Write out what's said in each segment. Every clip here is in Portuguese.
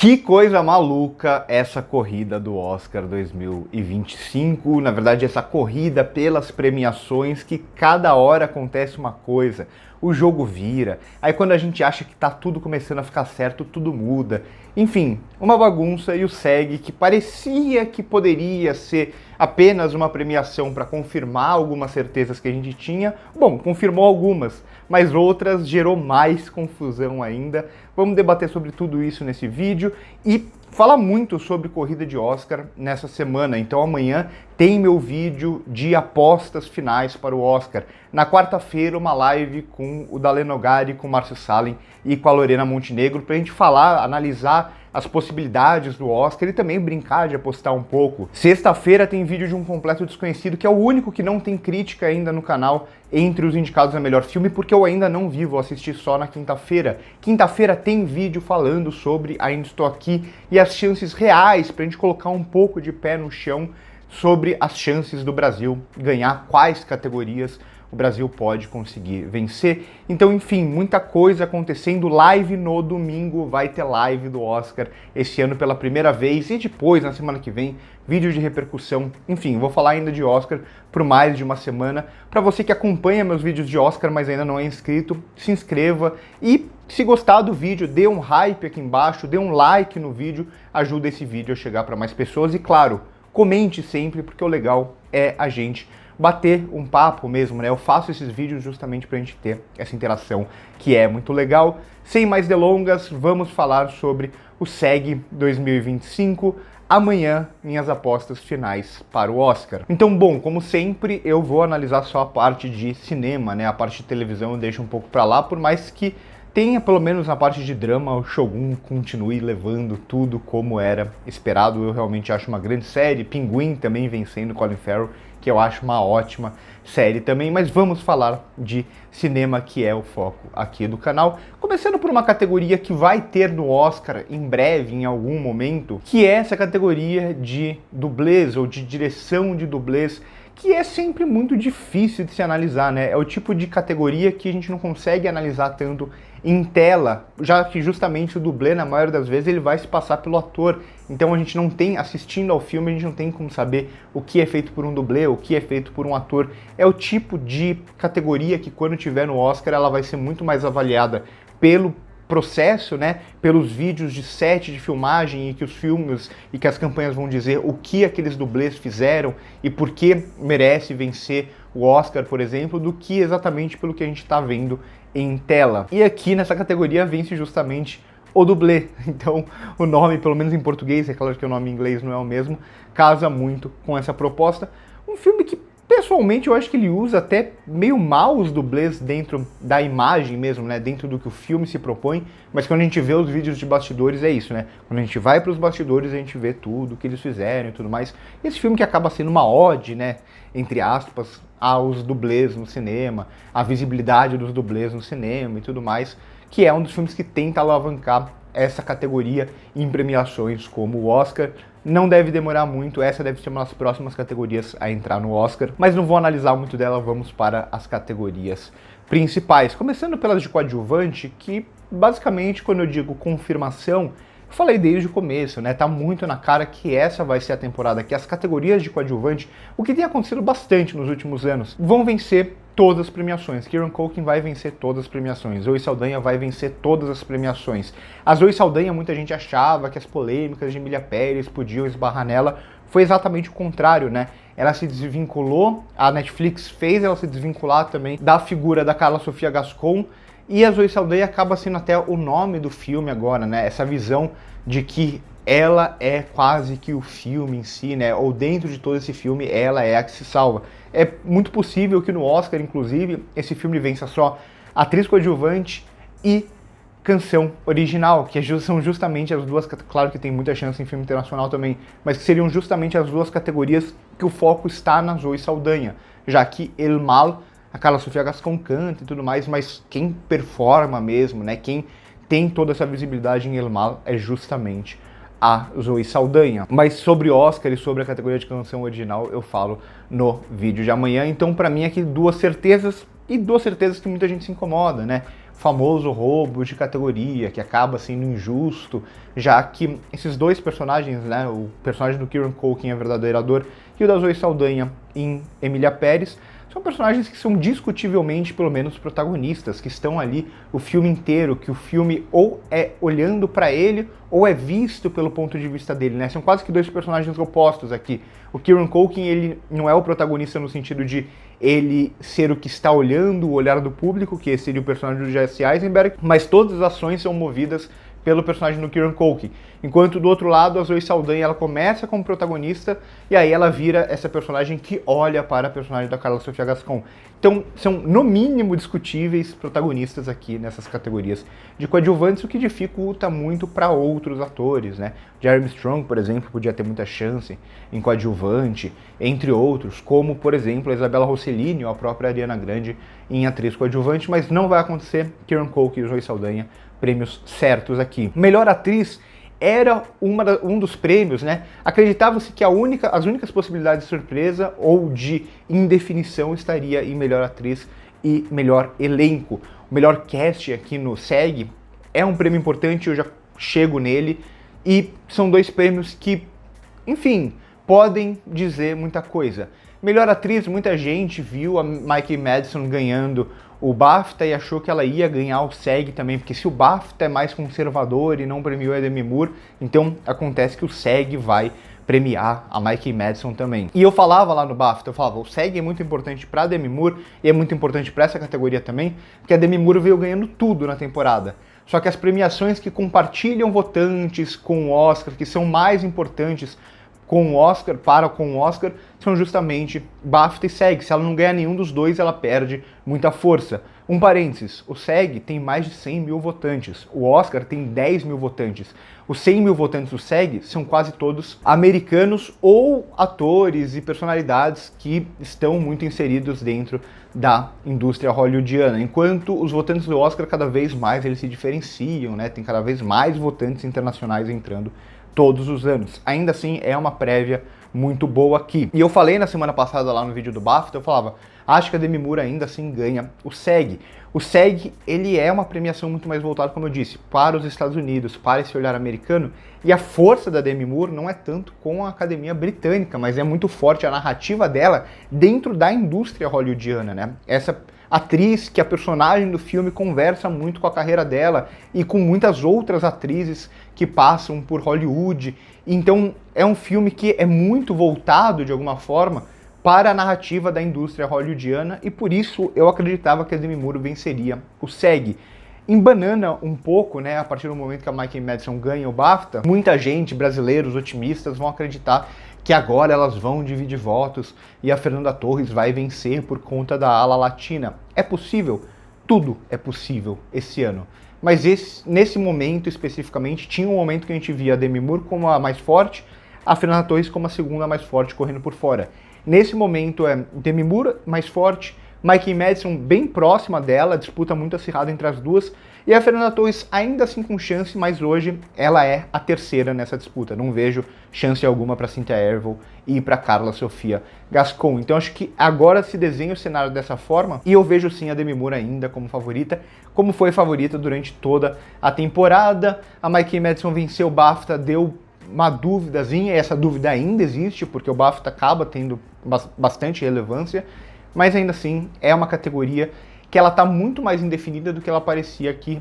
Que coisa maluca essa corrida do Oscar 2025, na verdade essa corrida pelas premiações que cada hora acontece uma coisa, o jogo vira, aí quando a gente acha que tá tudo começando a ficar certo, tudo muda. Enfim, uma bagunça e o SEG, que parecia que poderia ser apenas uma premiação para confirmar algumas certezas que a gente tinha, bom, confirmou algumas, mas outras gerou mais confusão ainda. Vamos debater sobre tudo isso nesse vídeo e falar muito sobre corrida de Oscar nessa semana. Então amanhã tem meu vídeo de apostas finais para o Oscar. Na quarta-feira, uma live com o Dalle Nogari, com o Márcio Salem e com a Lorena Montenegro para a gente falar, analisar as possibilidades do Oscar e também brincar de apostar um pouco. Sexta-feira tem vídeo de Um Completo Desconhecido, que é o único que não tem crítica ainda no canal entre os indicados a melhor filme, porque eu ainda não vi, vou assistir só na quinta-feira. Quinta-feira tem vídeo falando sobre Ainda Estou Aqui e as chances reais pra gente colocar um pouco de pé no chão sobre as chances do Brasil ganhar, quais categorias o Brasil pode conseguir vencer. Então, enfim, muita coisa acontecendo. Live no domingo, vai ter live do Oscar esse ano pela primeira vez e depois, na semana que vem, vídeo de repercussão. Enfim, vou falar ainda de Oscar por mais de uma semana. Para você que acompanha meus vídeos de Oscar, mas ainda não é inscrito, se inscreva e se gostar do vídeo, dê um hype aqui embaixo, dê um like no vídeo, ajuda esse vídeo a chegar para mais pessoas e, claro, comente sempre, porque o legal é a gente bater um papo mesmo, né? Eu faço esses vídeos justamente pra gente ter essa interação que é muito legal. Sem mais delongas, vamos falar sobre o SEG 2025. Amanhã, minhas apostas finais para o Oscar. Então, bom, como sempre, eu vou analisar só a parte de cinema, né? A parte de televisão eu deixo um pouco pra lá, por mais que tenha, pelo menos na parte de drama, o Shogun continue levando tudo como era esperado. Eu realmente acho uma grande série. Pinguim também vencendo Colin Farrell, que eu acho uma ótima série também, mas vamos falar de cinema, que é o foco aqui do canal. Começando por uma categoria que vai ter no Oscar em breve, em algum momento, que é essa categoria de dublês ou de direção de dublês, que é sempre muito difícil de se analisar, né? É o tipo de categoria que a gente não consegue analisar tanto em tela, já que justamente o dublê, na maioria das vezes, ele vai se passar pelo ator. Então a gente não tem, assistindo ao filme, a gente não tem como saber o que é feito por um dublê, o que é feito por um ator. É o tipo de categoria que quando tiver no Oscar, ela vai ser muito mais avaliada pelo processo, né, pelos vídeos de set de filmagem e que os filmes e que as campanhas vão dizer o que aqueles dublês fizeram e por que merece vencer o Oscar, por exemplo, do que exatamente pelo que a gente está vendo em tela. E aqui nessa categoria vence justamente o dublê. Então o nome, pelo menos em português, é claro que o nome em inglês não é o mesmo, casa muito com essa proposta. Um filme que pessoalmente eu acho que ele usa até meio mal os dublês dentro da imagem mesmo, né? Dentro do que o filme se propõe, mas quando a gente vê os vídeos de bastidores é isso, né? Quando a gente vai para os bastidores a gente vê tudo que eles fizeram e tudo mais. Esse filme que acaba sendo uma ode, né? Entre aspas, aos dublês no cinema, a visibilidade dos dublês no cinema e tudo mais, que é um dos filmes que tenta alavancar essa categoria em premiações como o Oscar. Não deve demorar muito, essa deve ser uma das próximas categorias a entrar no Oscar, mas não vou analisar muito dela, vamos para as categorias principais. Começando pelas de coadjuvante, que basicamente quando eu digo confirmação, eu falei desde o começo, né? Tá muito na cara que essa vai ser a temporada, que as categorias de coadjuvante, o que tem acontecido bastante nos últimos anos, vão vencer todas as premiações. Kieran Culkin vai vencer todas as premiações. Zoe Saldanha vai vencer todas as premiações. A Zoe Saldanha, muita gente achava que as polêmicas de Emília Pérez podiam esbarrar nela. Foi exatamente o contrário, né? Ela se desvinculou, a Netflix fez ela se desvincular também da figura da Carla Sofia Gascon, e a Zoe Saldanha acaba sendo até o nome do filme agora, né? Essa visão de que ela é quase que o filme em si, né? Ou dentro de todo esse filme, ela é a que se salva. É muito possível que no Oscar, inclusive, esse filme vença só atriz coadjuvante e canção original, que são justamente as duas, claro que tem muita chance em filme internacional também, mas que seriam justamente as duas categorias que o foco está na Zoe Saldanha, já que El Mal, a Carla Sofia Gascon canta e tudo mais, mas quem performa mesmo, né, quem tem toda essa visibilidade em El Mal é justamente a Zoe Saldanha. Mas sobre Oscar e sobre a categoria de canção original eu falo no vídeo de amanhã. Então, para mim, aqui duas certezas, e duas certezas que muita gente se incomoda, né? famoso roubo de categoria, que acaba sendo injusto, já que esses dois personagens, né, o personagem do Kieran Culkin, a verdadeira dor, e o da Zoe Saldanha em Emília Pérez, são personagens que são discutivelmente, pelo menos, protagonistas, que estão ali o filme inteiro, que o filme ou é olhando para ele, ou é visto pelo ponto de vista dele, né? São quase que dois personagens opostos aqui. O Kieran Culkin, ele não é o protagonista no sentido de ele ser o que está olhando o olhar do público, que esse seria o personagem do Jesse Eisenberg, mas todas as ações são movidas pelo personagem do Kieran Culkin. Enquanto do outro lado, a Zoe Saldanha, ela começa como protagonista e aí ela vira essa personagem que olha para a personagem da Carla Sofia Gascon. Então, são no mínimo discutíveis protagonistas aqui nessas categorias de coadjuvantes, o que dificulta muito para outros atores, né? Jeremy Strong, por exemplo, podia ter muita chance em coadjuvante, entre outros, como, por exemplo, a Isabella Rossellini ou a própria Ariana Grande em atriz coadjuvante, mas não vai acontecer. Kieran Culkin e Zoe Saldanha, prêmios certos aqui. Melhor atriz era um dos prêmios, né? Acreditava-se que as únicas possibilidades de surpresa ou de indefinição estaria em melhor atriz e melhor elenco. O melhor cast aqui no SEG é um prêmio importante, eu já chego nele, e são dois prêmios que, enfim, podem dizer muita coisa. Melhor atriz, muita gente viu a Mikey Madison ganhando o BAFTA e achou que ela ia ganhar o SEG também, porque se o BAFTA é mais conservador e não premiou a Demi Moore, então acontece que o SEG vai premiar a Mikey Madison também. E eu falava lá no BAFTA, eu falava, o SEG é muito importante para a Demi Moore e é muito importante para essa categoria também, porque a Demi Moore veio ganhando tudo na temporada. Só que as premiações que compartilham votantes com o Oscar, que são mais importantes com o Oscar, com o Oscar, são justamente BAFTA e SEG. Se ela não ganhar nenhum dos dois, ela perde muita força. Um parênteses, o SEG tem mais de 100 mil votantes, o Oscar tem 10 mil votantes. Os 100 mil votantes do SEG são quase todos americanos ou atores e personalidades que estão muito inseridos dentro da indústria hollywoodiana, enquanto os votantes do Oscar cada vez mais eles se diferenciam, né? Tem cada vez mais votantes internacionais entrando todos os anos. Ainda assim, é uma prévia muito boa aqui. E eu falei na semana passada lá no vídeo do BAFTA, eu falava, acho que a Demi Moore ainda assim ganha o SEG. O SEG, ele é uma premiação muito mais voltada, como eu disse, para os Estados Unidos, para esse olhar americano, e a força da Demi Moore não é tanto com a Academia Britânica, mas é muito forte a narrativa dela dentro da indústria hollywoodiana, né? Essa atriz que a personagem do filme conversa muito com a carreira dela e com muitas outras atrizes que passam por Hollywood. Então é um filme que é muito voltado, de alguma forma, para a narrativa da indústria hollywoodiana e por isso eu acreditava que a Demi Moore venceria o SEG. Embanana um pouco, né, a partir do momento que a Mikey Madison ganha o BAFTA, muita gente, brasileiros, otimistas, vão acreditar que agora elas vão dividir votos e a Fernanda Torres vai vencer por conta da ala latina. É possível? Tudo é possível esse ano. Mas nesse momento especificamente, tinha um momento que a gente via a Demi Moore como a mais forte, a Fernanda Torres como a segunda mais forte, correndo por fora. Nesse momento é Demi Moore mais forte, Mikey Madison bem próxima dela, disputa muito acirrada entre as duas, e a Fernanda Torres ainda assim com chance, mas hoje ela é a terceira nessa disputa. Não vejo chance alguma para Cynthia Erivo e para Carla Sofia Gascon. Então acho que agora se desenha o cenário dessa forma, e eu vejo sim a Demi Moore ainda como favorita, como foi favorita durante toda a temporada. A Mikey Madison venceu o BAFTA, deu uma duvidazinha, e essa dúvida ainda existe, porque o BAFTA acaba tendo bastante relevância, mas ainda assim é uma categoria que ela está muito mais indefinida do que ela parecia que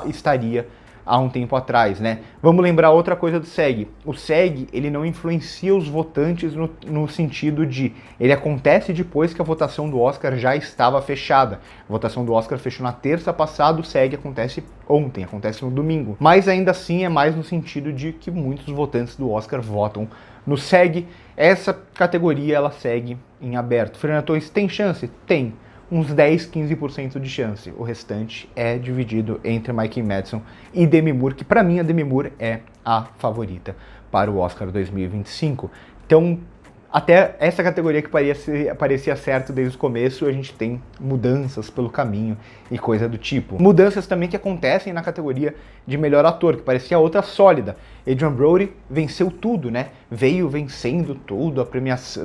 estaria há um tempo atrás, né? Vamos lembrar outra coisa do SEG. O SEG, ele não influencia os votantes no sentido de... Ele acontece depois que a votação do Oscar já estava fechada. A votação do Oscar fechou na terça passada, o SEG acontece ontem, acontece no domingo. Mas ainda assim é mais no sentido de que muitos votantes do Oscar votam no SEG. Essa categoria, ela segue em aberto. Fernanda Torres tem chance? Tem. Uns 10, 15% de chance. O restante é dividido entre Mikey Madison e Demi Moore, que para mim a Demi Moore é a favorita para o Oscar 2025. Então, até essa categoria que parecia certo desde o começo, a gente tem mudanças pelo caminho e coisa do tipo. Mudanças também que acontecem na categoria de melhor ator, que parecia outra sólida. Adrien Brody venceu tudo, né? Veio vencendo tudo,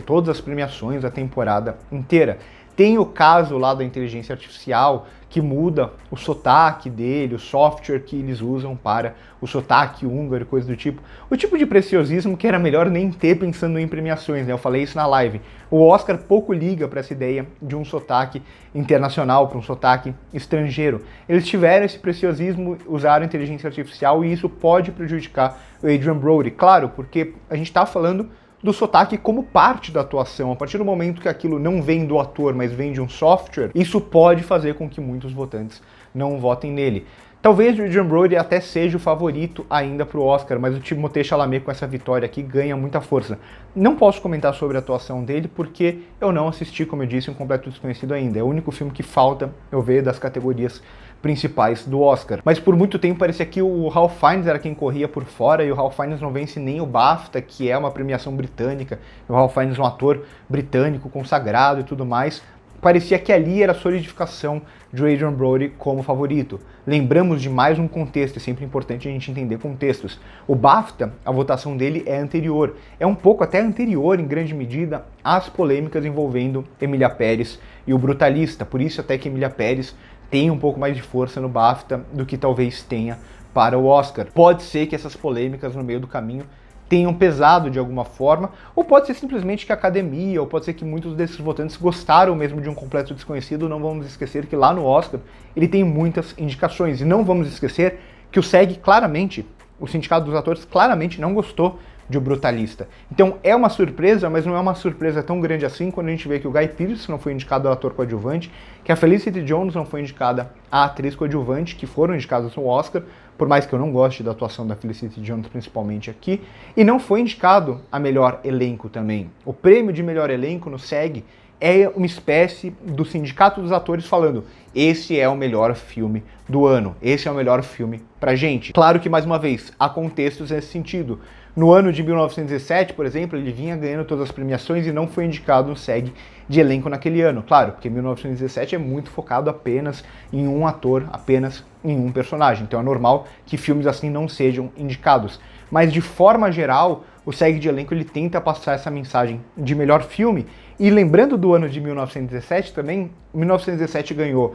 todas as premiações da temporada inteira. Tem o caso lá da inteligência artificial, que muda o sotaque dele, o software que eles usam para o sotaque húngaro e coisa do tipo. O tipo de preciosismo que era melhor nem ter pensando em premiações, né? Eu falei isso na live. O Oscar pouco liga para essa ideia de um sotaque internacional, para um sotaque estrangeiro. Eles tiveram esse preciosismo, usaram inteligência artificial e isso pode prejudicar o Adrien Brody. Claro, porque a gente está falando do sotaque como parte da atuação. A partir do momento que aquilo não vem do ator, mas vem de um software, isso pode fazer com que muitos votantes não votem nele. Talvez o Adrien Brody até seja o favorito ainda para o Oscar, mas o Timothée Chalamet com essa vitória aqui ganha muita força. Não posso comentar sobre a atuação dele porque eu não assisti, como eu disse, Um Completo Desconhecido ainda. É o único filme que falta eu ver das categorias principais do Oscar. Mas por muito tempo parecia que o Ralph Fiennes era quem corria por fora e o Ralph Fiennes não vence nem o BAFTA, que é uma premiação britânica. O Ralph Fiennes é um ator britânico, consagrado e tudo mais. Parecia que ali era a solidificação de Adrien Brody como favorito. Lembramos de mais um contexto, é sempre importante a gente entender contextos. O BAFTA, a votação dele é anterior. É um pouco até anterior, em grande medida, às polêmicas envolvendo Emilia Pérez e o Brutalista. Por isso até que Emilia Pérez tem um pouco mais de força no BAFTA do que talvez tenha para o Oscar. Pode ser que essas polêmicas no meio do caminho tenham pesado de alguma forma, ou pode ser simplesmente que a academia, ou pode ser que muitos desses votantes gostaram mesmo de Um Completo Desconhecido. Não vamos esquecer que lá no Oscar ele tem muitas indicações, e não vamos esquecer que o SEG claramente, o Sindicato dos Atores claramente não gostou de O Brutalista. Então é uma surpresa, mas não é uma surpresa tão grande assim quando a gente vê que o Guy Pearce não foi indicado ao ator coadjuvante, que a Felicity Jones não foi indicada à atriz coadjuvante, que foram indicadas no Oscar, por mais que eu não goste da atuação da Felicity Jones principalmente aqui, e não foi indicado a melhor elenco também. O prêmio de melhor elenco no SEG é uma espécie do Sindicato dos Atores falando: esse é o melhor filme do ano, esse é o melhor filme pra gente. Claro que, mais uma vez, há contextos nesse sentido. No ano de 1917, por exemplo, ele vinha ganhando todas as premiações e não foi indicado no SEG de elenco naquele ano. Claro, porque 1917 é muito focado apenas em um ator, apenas em um personagem. Então é normal que filmes assim não sejam indicados. Mas de forma geral, o SEG de elenco ele tenta passar essa mensagem de melhor filme. E lembrando do ano de 1917 também, 1917 ganhou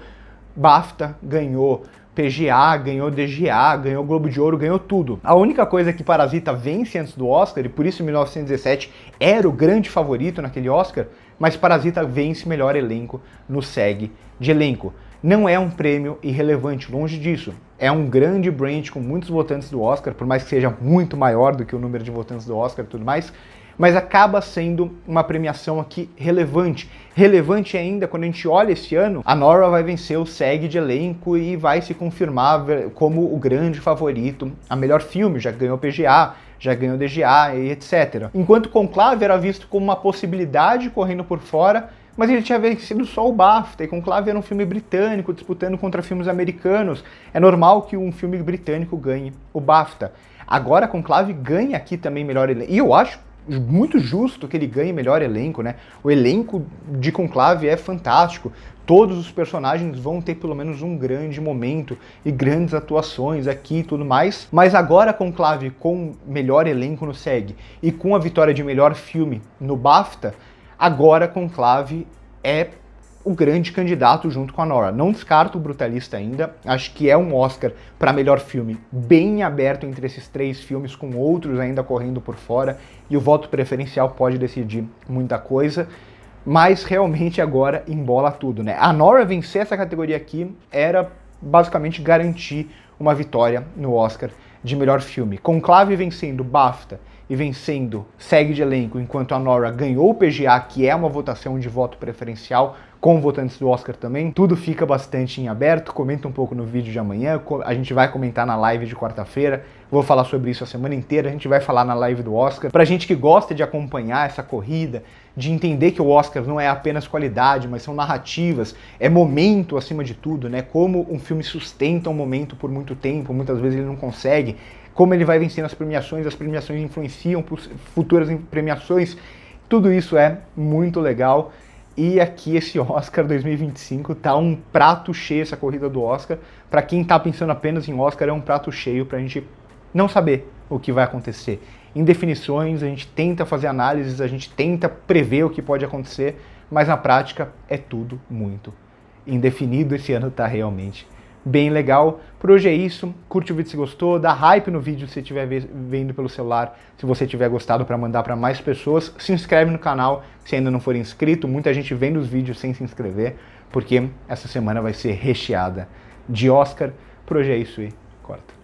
BAFTA, ganhou PGA, ganhou DGA, ganhou Globo de Ouro, ganhou tudo. A única coisa que Parasita vence antes do Oscar, e por isso 1917 era o grande favorito naquele Oscar, mas Parasita vence melhor elenco no SEG de elenco. Não é um prêmio irrelevante, longe disso. É um grande branch com muitos votantes do Oscar, por mais que seja muito maior do que o número de votantes do Oscar e tudo mais, mas acaba sendo uma premiação aqui relevante. Relevante ainda quando a gente olha esse ano, a Nora vai vencer o SEG de elenco e vai se confirmar como o grande favorito a melhor filme, já ganhou PGA, já ganhou DGA e etc. Enquanto Conclave era visto como uma possibilidade correndo por fora, mas ele tinha vencido só o BAFTA, e Conclave era um filme britânico disputando contra filmes americanos. É normal que um filme britânico ganhe o BAFTA. Agora Conclave ganha aqui também melhor elenco, e eu acho muito justo que ele ganhe melhor elenco, né? O elenco de Conclave é fantástico. Todos os personagens vão ter pelo menos um grande momento e grandes atuações aqui e tudo mais. Mas agora Conclave com melhor elenco no SEG e com a vitória de melhor filme no BAFTA, agora Conclave é o grande candidato junto com a Nora. Não descarto o Brutalista ainda, acho que é um Oscar para melhor filme bem aberto entre esses três filmes, com outros ainda correndo por fora, e o voto preferencial pode decidir muita coisa, mas realmente agora embola tudo, né? A Nora vencer essa categoria aqui era basicamente garantir uma vitória no Oscar de melhor filme. Conclave vencendo BAFTA e vencendo SEG de elenco, enquanto a Nora ganhou o PGA, que é uma votação de voto preferencial, com votantes do Oscar também. Tudo fica bastante em aberto. Comenta um pouco no vídeo de amanhã, a gente vai comentar na live de quarta-feira, vou falar sobre isso a semana inteira, a gente vai falar na live do Oscar. Pra gente que gosta de acompanhar essa corrida, de entender que o Oscar não é apenas qualidade, mas são narrativas, é momento acima de tudo, né? Como um filme sustenta um momento por muito tempo, muitas vezes ele não consegue, como ele vai vencendo as premiações influenciam futuras premiações, tudo isso é muito legal. E aqui esse Oscar 2025 tá um prato cheio, essa corrida do Oscar. Para quem tá pensando apenas em Oscar, é um prato cheio pra gente não saber o que vai acontecer. Em definições, a gente tenta fazer análises, a gente tenta prever o que pode acontecer, mas na prática é tudo muito indefinido. Esse ano tá realmente bem legal. Por hoje é isso. Curte o vídeo se gostou, dá hype no vídeo se estiver vendo pelo celular, se você tiver gostado, para mandar para mais pessoas. Se inscreve no canal se ainda não for inscrito. Muita gente vendo os vídeos sem se inscrever, porque essa semana vai ser recheada de Oscar. Por hoje é isso e corta.